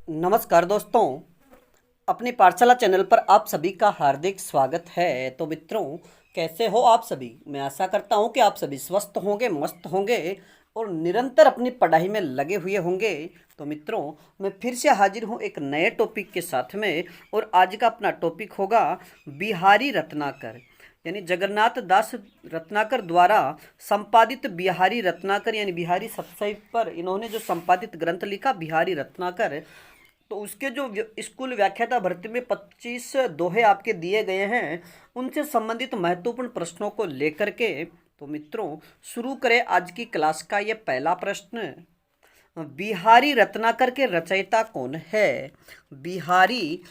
नमस्कार दोस्तों, अपनी पाठशाला चैनल पर आप सभी का हार्दिक स्वागत है। तो मित्रों, कैसे हो आप सभी? मैं आशा करता हूं कि आप सभी स्वस्थ होंगे, मस्त होंगे और निरंतर अपनी पढ़ाई में लगे हुए होंगे। तो मित्रों, मैं फिर से हाजिर हूं एक नए टॉपिक के साथ में। और आज का अपना टॉपिक होगा बिहारी रत्नाकर, यानी जगन्नाथ दास रत्नाकर द्वारा संपादित बिहारी रत्नाकर यानी बिहारी सत्सई पर इन्होंने जो संपादित ग्रंथ लिखा बिहारी रत्नाकर। तो उसके जो स्कूल व्याख्याता भर्ती में 25 दोहे आपके दिए गए हैं, उनसे संबंधित महत्वपूर्ण प्रश्नों को लेकर के तो मित्रों शुरू करें आज की क्लास का ये पहला प्रश्न। बिहारी रत्नाकर के रचयिता कौन है? बिहारी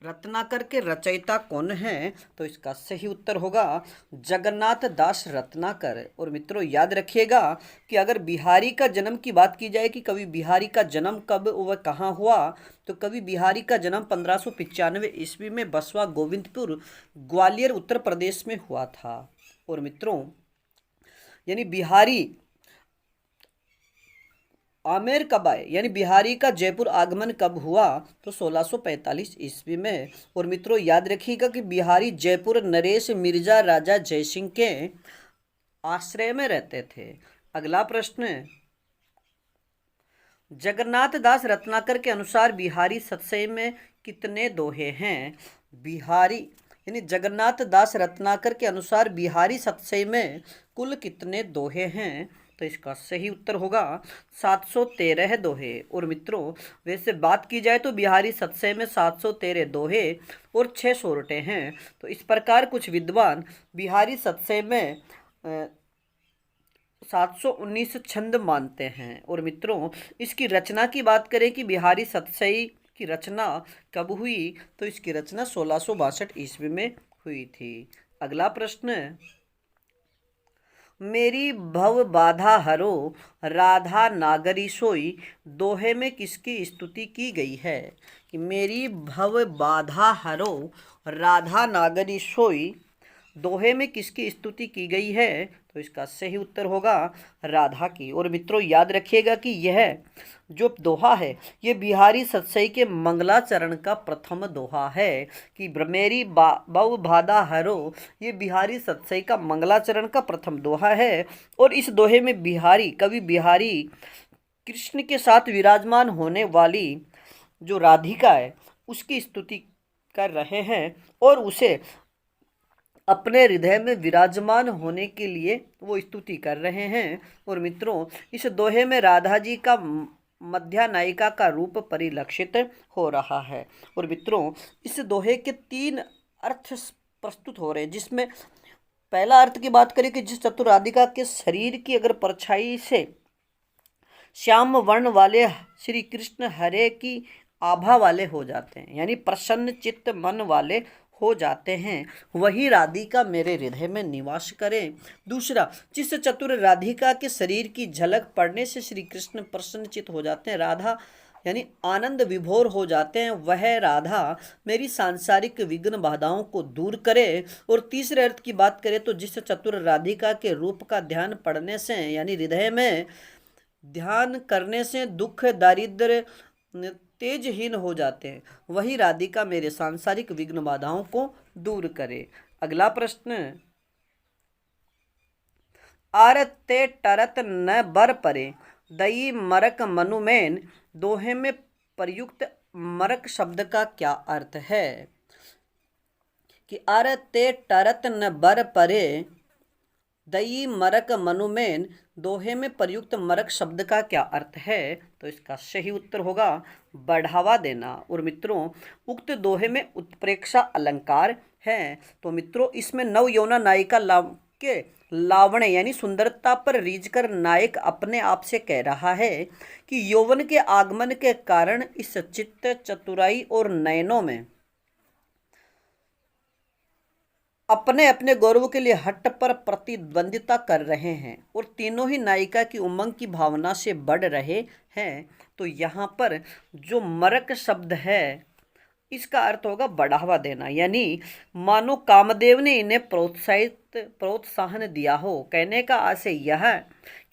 रत्नाकर के रचयिता कौन है? तो इसका सही उत्तर होगा जगन्नाथ दास रत्नाकर। और मित्रों याद रखिएगा कि अगर बिहारी का जन्म की बात की जाए कि कवि बिहारी का जन्म कब व कहाँ हुआ, तो कवि बिहारी का जन्म 1595 ईस्वी में बसवा गोविंदपुर ग्वालियर उत्तर प्रदेश में हुआ था। और मित्रों, यानी बिहारी आमेर कब आए, यानी बिहारी का जयपुर आगमन कब हुआ? तो 1645 ईस्वी में। और मित्रों याद रखिएगा कि बिहारी जयपुर नरेश मिर्जा राजा जयसिंह के आश्रय में रहते थे। अगला प्रश्न, जगन्नाथ दास रत्नाकर के अनुसार बिहारी सतसई में कितने दोहे हैं? बिहारी यानी जगन्नाथ दास रत्नाकर के अनुसार बिहारी सतसई में कुल कितने दोहे हैं? तो इसका सही उत्तर होगा 713 दोहे। और मित्रों वैसे बात की जाए तो बिहारी सतसई में 713 दोहे और 6 सोरठे हैं। तो इस प्रकार कुछ विद्वान बिहारी सतसई में 719 छंद मानते हैं। और मित्रों इसकी रचना की बात करें कि बिहारी सतसई की रचना कब हुई, तो इसकी रचना 1662 ईस्वी में हुई थी। अगला प्रश्न, मेरी भव बाधा हरो राधा नागरी सोई दोहे में किसकी स्तुति की गई है? कि मेरी भव बाधा हरो राधा नागरी सोई दोहे में किसकी स्तुति की गई है? तो इसका सही उत्तर होगा राधा की। और मित्रों याद रखिएगा कि यह जो दोहा है ये बिहारी सतसई के मंगलाचरण का प्रथम दोहा है। कि मेरी बव बाधा हरो, ये बिहारी सतसई का मंगलाचरण का प्रथम दोहा है। और इस दोहे में बिहारी कवि बिहारी कृष्ण के साथ विराजमान होने वाली जो राधिका है उसकी स्तुति कर रहे हैं और उसे अपने हृदय में विराजमान होने के लिए वो स्तुति कर रहे हैं। और मित्रों इस दोहे में राधा जी का मध्या नायिका का रूप परिलक्षित हो रहा है। और मित्रों इस दोहे के 3 अर्थ प्रस्तुत हो रहे हैं, जिसमें पहला अर्थ की बात करें कि जिस चतुर राधिका के शरीर की अगर परछाई से श्याम वर्ण वाले श्री कृष्ण हरे की आभा वाले हो जाते हैं, यानी प्रसन्न चित्त मन वाले हो जाते हैं, वही राधिका मेरे हृदय में निवास करें। दूसरा, जिस चतुर राधिका के शरीर की झलक पड़ने से श्री कृष्ण प्रसन्नचित हो जाते हैं, राधा यानी आनंद विभोर हो जाते हैं, वह राधा मेरी सांसारिक विघ्न बाधाओं को दूर करे। और तीसरे अर्थ की बात करें तो जिस चतुर राधिका के रूप का ध्यान पड़ने से यानी हृदय में ध्यान करने से दुख दारिद्र्य तेजहीन हो जाते हैं, वही राधिका मेरे सांसारिक विघ्न बाधाओं को दूर करे। अगला प्रश्न, आरते टरत न बर परे दई मरक मनुमेन दोहे में प्रयुक्त मरक शब्द का क्या अर्थ है? कि आरते टरत न बर परे दई मरक मनुमेन दोहे में प्रयुक्त मरक शब्द का क्या अर्थ है? तो इसका सही उत्तर होगा बढ़ावा देना। और मित्रों उक्त दोहे में उत्प्रेक्षा अलंकार है। तो मित्रों इसमें नव यौना नायिका के लावण्य यानी सुंदरता पर रीझकर नायक अपने आप से कह रहा है कि यौवन के आगमन के कारण इस चित्त चतुराई और नयनों में अपने अपने गौरव के लिए हट पर प्रतिद्वंदिता कर रहे हैं और तीनों ही नायिका की उमंग की भावना से बढ़ रहे हैं। तो यहाँ पर जो मरक शब्द है इसका अर्थ होगा बढ़ावा देना, यानी मानो कामदेव ने इन्हें प्रोत्साहन दिया हो। कहने का आशय यह है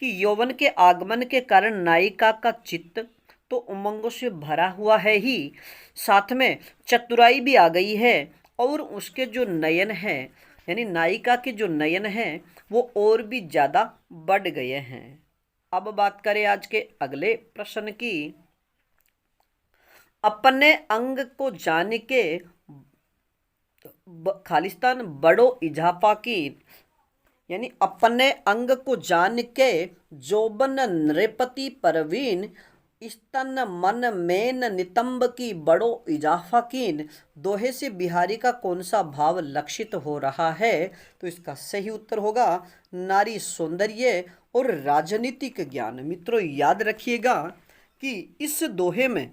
कि यौवन के आगमन के कारण नायिका का चित्त तो उमंगों से भरा हुआ है ही, साथ में चतुराई भी आ गई है और उसके जो नयन हैं यानी नायिका के जो नयन हैं वो और भी ज़्यादा बढ़ गए हैं। अब बात करें आज के अगले प्रश्न की। अपने अंग को जान के खालिस्तान बड़ो इजाफा की, यानी अपने अंग को जान के जोबन नृपति परवीन, स्तन मन मेन नितंब की बड़ो इजाफा कीन, दोहे से बिहारी का कौन सा भाव लक्षित हो रहा है? तो इसका सही उत्तर होगा नारी सौंदर्य और राजनीतिक ज्ञान। मित्रों याद रखिएगा कि इस दोहे में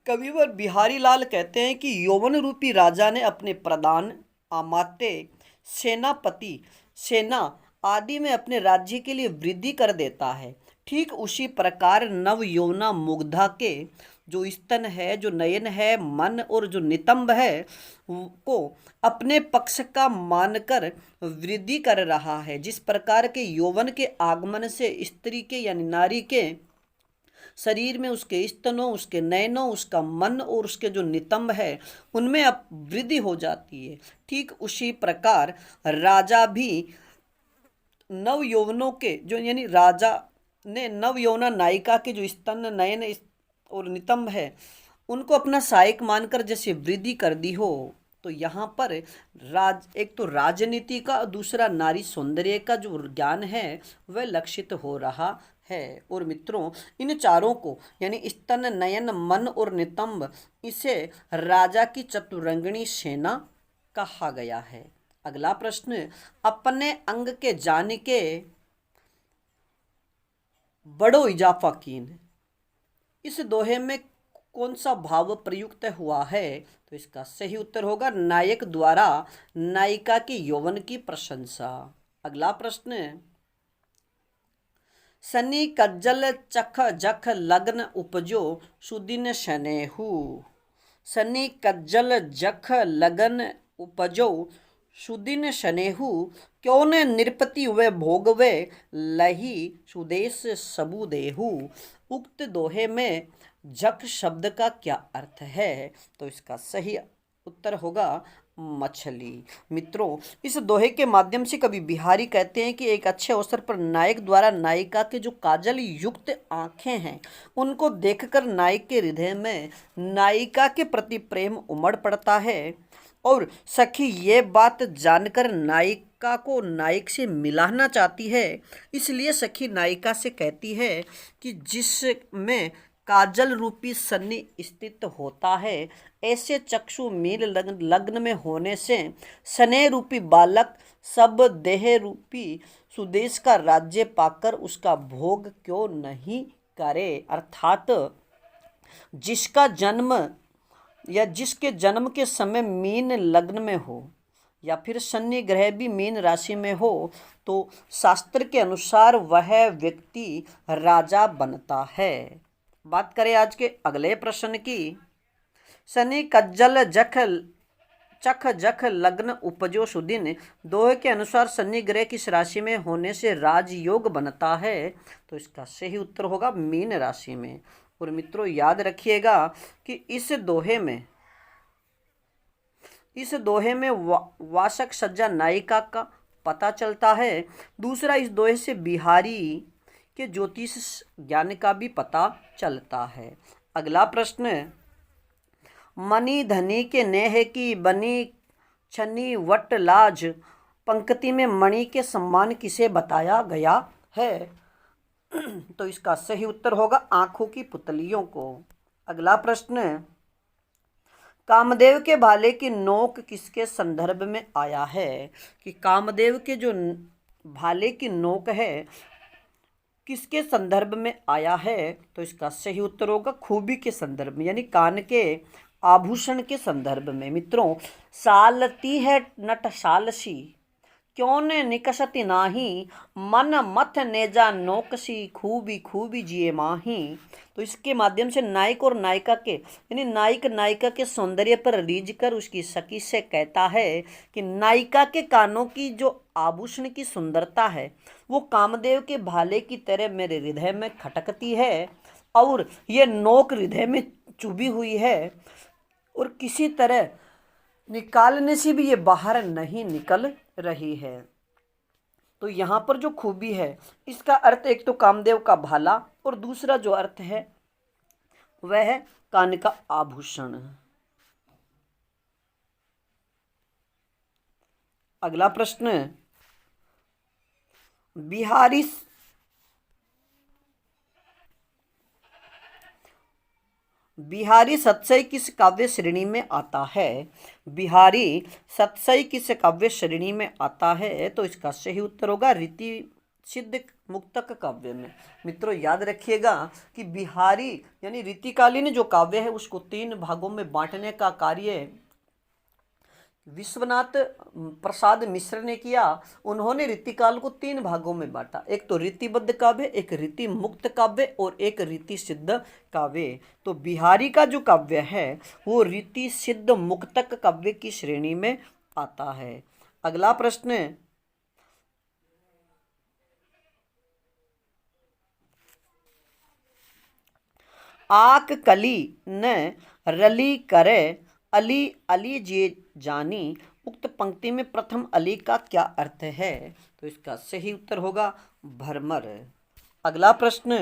कविवर बिहारी लाल कहते हैं कि यौवन रूपी राजा ने अपने प्रधान, अमात्य, सेनापति, सेना आदि में अपने राज्य के लिए वृद्धि कर देता है। ठीक उसी प्रकार नव यौवना मुग्धा के जो स्तन है, जो नयन है, मन और जो नितंब है को अपने पक्ष का मानकर वृद्धि कर रहा है। जिस प्रकार के यौवन के आगमन से स्त्री के यानी नारी के शरीर में उसके स्तनों, उसके नयनों, उसका मन और उसके जो नितंब है उनमें अब वृद्धि हो जाती है, ठीक उसी प्रकार राजा भी नव यौवनों के जो यानी राजा ने नव यौवना नायिका के जो स्तन, नयन और नितंब है उनको अपना सहायक मानकर जैसे वृद्धि कर दी हो। तो यहाँ पर एक तो राजनीति का, दूसरा नारी सौंदर्य का जो ज्ञान है वह लक्षित हो रहा है। और मित्रों इन चारों को यानी स्तन, नयन, मन और नितंब, इसे राजा की चतुरंगिणी सेना कहा गया है। अगला प्रश्न, अपने अंग के जान के बड़ो इजाफा कीन, इस दोहे में कौन सा भाव प्रयुक्त हुआ है? तो इसका सही उत्तर होगा नायक द्वारा नायिका के यौवन की प्रशंसा। अगला प्रश्न, सनी कज्जल चख जख लगन उपजो सुदिन शनेहू, सनी कज्जल जख लगन उपजो सुदिन शनेहू, क्यों ने नृपति वे भोगवे लही सुदेश सबू देहू। उक्त दोहे में जख शब्द का क्या अर्थ है? तो इसका सही उत्तर होगा मछली। मित्रों इस दोहे के माध्यम से कवि बिहारी कहते हैं कि एक अच्छे अवसर पर नायक द्वारा नायिका के जो काजल युक्त आंखें हैं उनको देखकर नायक के हृदय में नायिका के प्रति प्रेम उमड़ पड़ता है और सखी ये बात जानकर नायिका को नायक से मिलाना चाहती है। इसलिए सखी नायिका से कहती है कि जिसमें काजल रूपी सन्नी स्थित होता है, ऐसे चक्षु मील लग्न में होने से स्नेह रूपी बालक सब देह रूपी सुदेश का राज्य पाकर उसका भोग क्यों नहीं करे। अर्थात जिसका जन्म या जिसके जन्म के समय मीन लग्न में हो या फिर शनि ग्रह भी मीन राशि में हो तो शास्त्र के अनुसार वह व्यक्ति राजा बनता है। बात करें आज के अगले प्रश्न की। शनि कज्जल चख जख लग्न उपजो सुदिन, दोहे के अनुसार शनि ग्रह किस राशि में होने से राजयोग बनता है? तो इसका सही उत्तर होगा मीन राशि में। और मित्रों याद रखिएगा कि इस दोहे में वासक सज्जा नायिका का पता चलता है। दूसरा इस दोहे से बिहारी के ज्योतिष ज्ञान का भी पता चलता है। अगला प्रश्न, मणि धनी के नेह की बनी छनी वट लाज, पंक्ति में मणि के सम्मान किसे बताया गया है? तो इसका सही उत्तर होगा आंखों की पुतलियों को। अगला प्रश्न, कामदेव के भाले की नोक किसके संदर्भ में आया है? कि कामदेव के जो भाले की नोक है किसके संदर्भ में आया है? तो इसका सही उत्तर होगा खूबी के संदर्भ में, यानी कान के आभूषण के संदर्भ में। मित्रों सालती है नट सालसी, क्यों ने निकसती नाही, मन मथ नेजा नोकसी, खूबी खूबी जिए माही। तो इसके माध्यम से नायक और नायिका के यानी नायक नायिका के सौंदर्य पर रीझ कर उसकी सखी से कहता है कि नायिका के कानों की जो आभूषण की सुंदरता है वो कामदेव के भाले की तरह मेरे हृदय में खटकती है। और ये नोक हृदय में चुभी हुई है और किसी तरह निकालने से भी ये बाहर नहीं निकल रही है। तो यहाँ पर जो खूबी है इसका अर्थ एक तो कामदेव का भाला और दूसरा जो अर्थ है वह है कान का आभूषण। अगला प्रश्न, बिहारी बिहारी सतसई किस काव्य श्रेणी में आता है? बिहारी सतसई किस काव्य श्रेणी में आता है? तो इसका सही उत्तर होगा रीति सिद्ध मुक्तक काव्य में। मित्रों याद रखिएगा कि बिहारी यानी रीतिकालीन जो काव्य है उसको 3 भागों में बांटने का कार्य विश्वनाथ प्रसाद मिश्र ने किया। उन्होंने रीतिकाल को 3 भागों में बांटा, एक तो रीतिबद्ध काव्य, एक रीति मुक्त काव्य और एक रीति सिद्ध काव्य। तो बिहारी का जो काव्य है वो रीति सिद्ध मुक्तक काव्य की श्रेणी में आता है। अगला प्रश्न, आक कली न रली करे अली अली जे जानी, उक्त पंक्ति में प्रथम अली का क्या अर्थ है? तो इसका सही उत्तर होगा भरमर। अगला प्रश्न,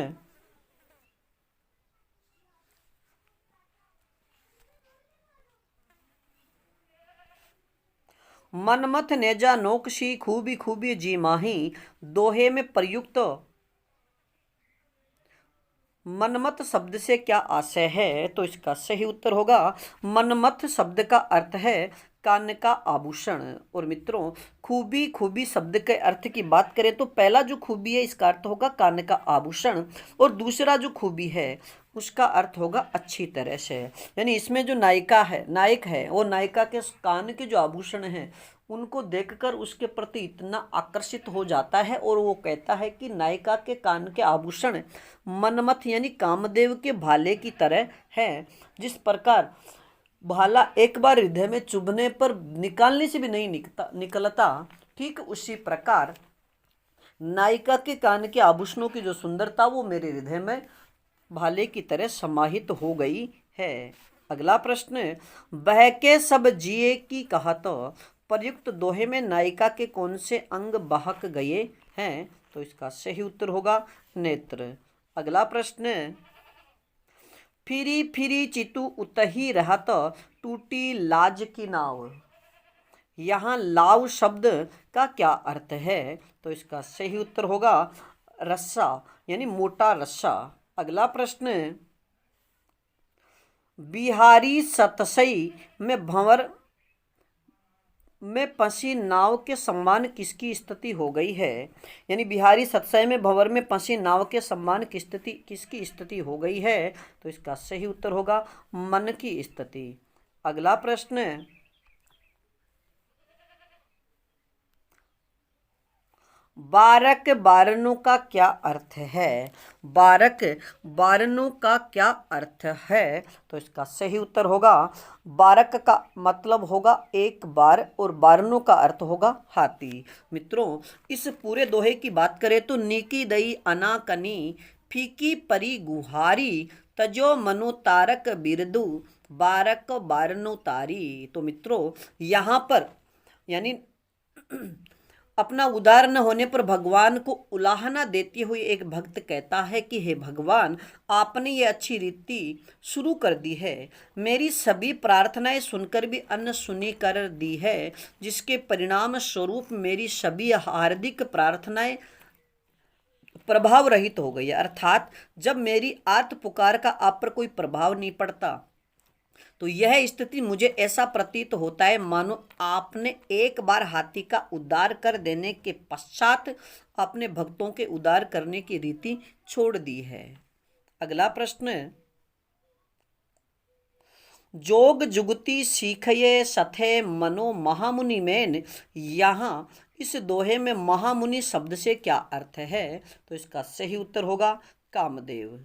मनमथ नेजा नोकशी खूबी खूबी जी माही, दोहे में प्रयुक्त मनमथ शब्द से क्या आशय है? तो इसका सही उत्तर होगा मनमथ शब्द का अर्थ है कान का आभूषण। और मित्रों खूबी खूबी शब्द के अर्थ की बात करें तो पहला जो खूबी है इसका अर्थ होगा कान का आभूषण और दूसरा जो खूबी है उसका अर्थ होगा अच्छी तरह से। यानी इसमें जो नायक है वो नायिका के कान के जो आभूषण हैं उनको देखकर उसके प्रति इतना आकर्षित हो जाता है और वो कहता है कि नायिका के कान के आभूषण मनमथ यानी कामदेव के भाले की तरह है। जिस प्रकार भाला एक बार हृदय में चुभने पर निकालने से भी नहीं निकलता, ठीक उसी प्रकार नायिका के कान के आभूषणों की जो सुंदरता वो मेरे हृदय में भाले की तरह समाहित हो गई है। अगला प्रश्न, बहके सब जिए की कहत, प्रयुक्त दोहे में नायिका के कौन से अंग बहक गए हैं? तो इसका सही उत्तर होगा नेत्र। अगला प्रश्न, फिरी फिरी चितु उतही रहत, टूटी लाज की नाव, यहाँ लाव शब्द का क्या अर्थ है? तो इसका सही उत्तर होगा रस्सा यानी मोटा रस्सा। अगला प्रश्न, बिहारी सतसई में भंवर में फंसी नाव के सम्मान किसकी स्थिति हो गई है? यानी बिहारी सतसई में भंवर में फंसी नाव के सम्मान किसकी स्थिति हो गई है? तो इसका सही उत्तर होगा मन की स्थिति। अगला प्रश्न, बारक बारनों का क्या अर्थ है? बारक बारनों का क्या अर्थ है? तो इसका सही उत्तर होगा बारक का मतलब होगा एक बार और बारनों का अर्थ होगा हाथी। मित्रों इस पूरे दोहे की बात करें तो नीकी दई अनाकनी फीकी परी गुहारी, तजो मनो तारक बिरदु बारक बारनो तारी। तो मित्रों यहाँ पर यानी अपना उदार न होने पर भगवान को उलाहना देते हुए एक भक्त कहता है कि हे भगवान, आपने ये अच्छी रीति शुरू कर दी है, मेरी सभी प्रार्थनाएं सुनकर भी अनसुनी कर दी है, जिसके परिणाम स्वरूप मेरी सभी हार्दिक प्रार्थनाएं प्रभाव रहित हो गई है। अर्थात जब मेरी आर्त पुकार का आप पर कोई प्रभाव नहीं पड़ता तो यह स्थिति मुझे ऐसा प्रतीत होता है मानो आपने एक बार हाथी का उद्धार कर देने के पश्चात अपने भक्तों के उद्धार करने की रीति छोड़ दी है। अगला प्रश्न, जोग जुगती सीखये सथे मनो महामुनि मैन, यहाँ इस दोहे में महामुनि शब्द से क्या अर्थ है? तो इसका सही उत्तर होगा कामदेव।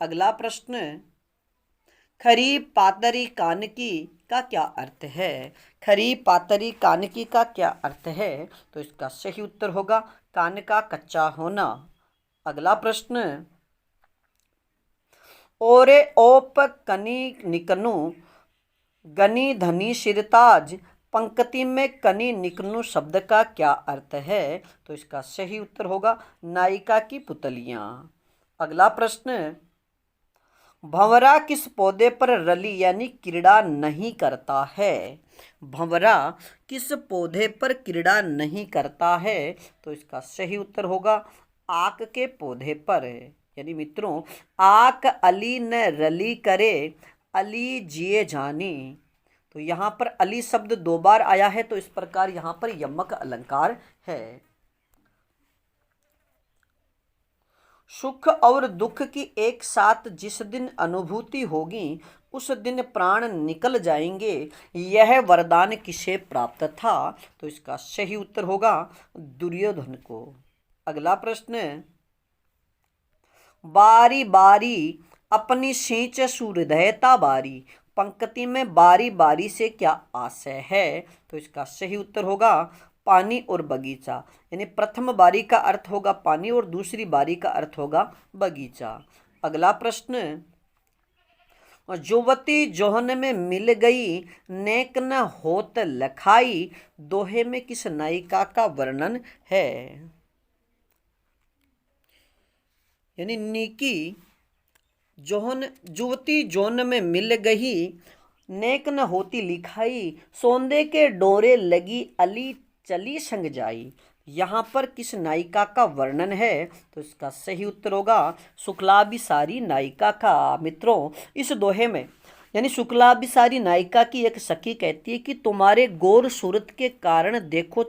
अगला प्रश्न, खरी पातरी कानकी का क्या अर्थ है? खरी पातरी कानकी का क्या अर्थ है? तो इसका सही उत्तर होगा कान का कच्चा होना। अगला प्रश्न, ओरे ओप कनी निकनु गनी धनी सिरताज। पंक्ति में कनी निकनु शब्द का क्या अर्थ है? तो इसका सही उत्तर होगा नायिका की पुतलियां। अगला प्रश्न, भंवरा किस पौधे पर रली यानी क्रीड़ा नहीं करता है? भंवरा किस पौधे पर क्रीड़ा नहीं करता है? तो इसका सही उत्तर होगा आक के पौधे पर। यानी मित्रों, आक अली न रली करे, अली जिए जानी। तो यहाँ पर अली शब्द 2 बार आया है, तो इस प्रकार यहाँ पर यमक अलंकार है। सुख और दुख की एक साथ जिस दिन अनुभूति होगी, उस दिन प्राण निकल जाएंगे, यह वरदान किसे प्राप्त था? तो इसका सही उत्तर होगा दुर्योधन को। अगला प्रश्न, बारी बारी अपनी सींच सुहृदयता बारी। पंक्ति में बारी बारी से क्या आशय है? तो इसका सही उत्तर होगा पानी और बगीचा। यानी प्रथम बारी का अर्थ होगा पानी और दूसरी बारी का अर्थ होगा बगीचा। अगला प्रश्न, जुवती जोहन में मिल गई, नेक न होत लखाई। दोहे में किस नायिका का वर्णन है? यानी नीकी जोहन जुवती जोन में मिल गई, नेक न होती लिखाई। सोंदे के डोरे लगी, अली चली संग जाई। यहाँ पर किस नायिका का वर्णन है? तो इसका सही उत्तर होगा शुक्लाभिसारी नायिका का। मित्रों, इस दोहे में यानी शुक्लाभिसारी नायिका की एक सखी कहती है कि तुम्हारे गौर सूरत के कारण देखो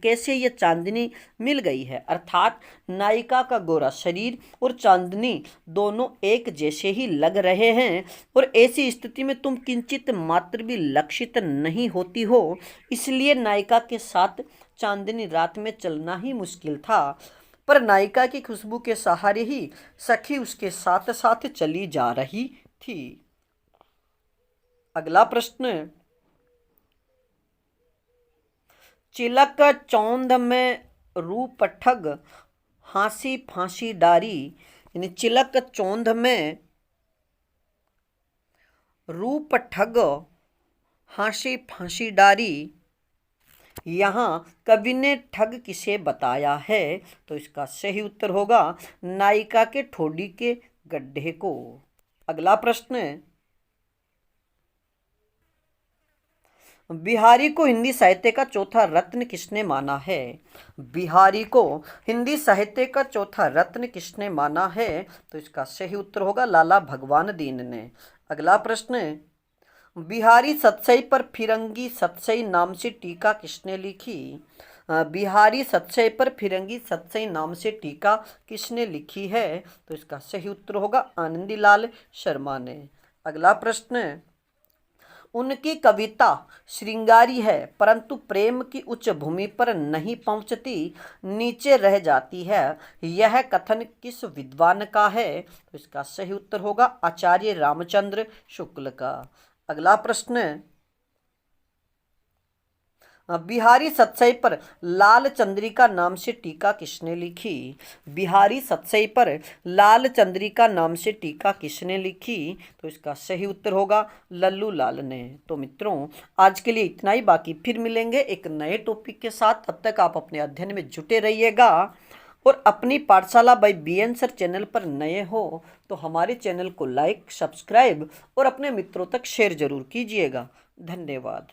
कैसे ये चांदनी मिल गई है। अर्थात नायिका का गोरा शरीर और चांदनी दोनों एक जैसे ही लग रहे हैं, और ऐसी स्थिति में तुम किंचित मात्र भी लक्षित नहीं होती हो, इसलिए नायिका के साथ चांदनी रात में चलना ही मुश्किल था। पर नायिका की खुशबू के सहारे ही सखी उसके साथ साथ चली जा रही थी। अगला प्रश्न, चिलक चौंध में रूप ठग, हांसी फांसी डारी। यानी चिलक चौंध में रूप ठग, हांसी फांसी डारी। यहाँ कवि ने ठग किसे बताया है? तो इसका सही उत्तर होगा नायिका के ठोडी के गड्ढे को। अगला प्रश्न, बिहारी को हिंदी साहित्य का चौथा रत्न किसने माना है? बिहारी को हिंदी साहित्य का चौथा रत्न किसने माना है? तो इसका सही उत्तर होगा लाला भगवान दीन ने। अगला प्रश्न, बिहारी सतसई पर फिरंगी सतसई नाम से टीका किसने लिखी? बिहारी सतसई पर फिरंगी सतसई नाम से टीका किसने लिखी है? तो इसका सही उत्तर होगा आनंदीलाल शर्मा ने। अगला प्रश्न, उनकी कविता श्रृंगारी है परंतु प्रेम की उच्च भूमि पर नहीं पहुंचती, नीचे रह जाती है। यह कथन किस विद्वान का है? तो इसका सही उत्तर होगा आचार्य रामचंद्र शुक्ल का। अगला प्रश्न, बिहारी सतसई पर लाल चंद्रिका नाम से टीका किसने लिखी? बिहारी सतसई पर लाल चंद्रिका नाम से टीका किसने लिखी? तो इसका सही उत्तर होगा लल्लू लाल ने। तो मित्रों, आज के लिए इतना ही, बाकी फिर मिलेंगे एक नए टॉपिक के साथ। तब तक आप अपने अध्ययन में जुटे रहिएगा, और अपनी पाठशाला बाय BN सर चैनल पर नए हो तो हमारे चैनल को लाइक, सब्सक्राइब और अपने मित्रों तक शेयर जरूर कीजिएगा। धन्यवाद।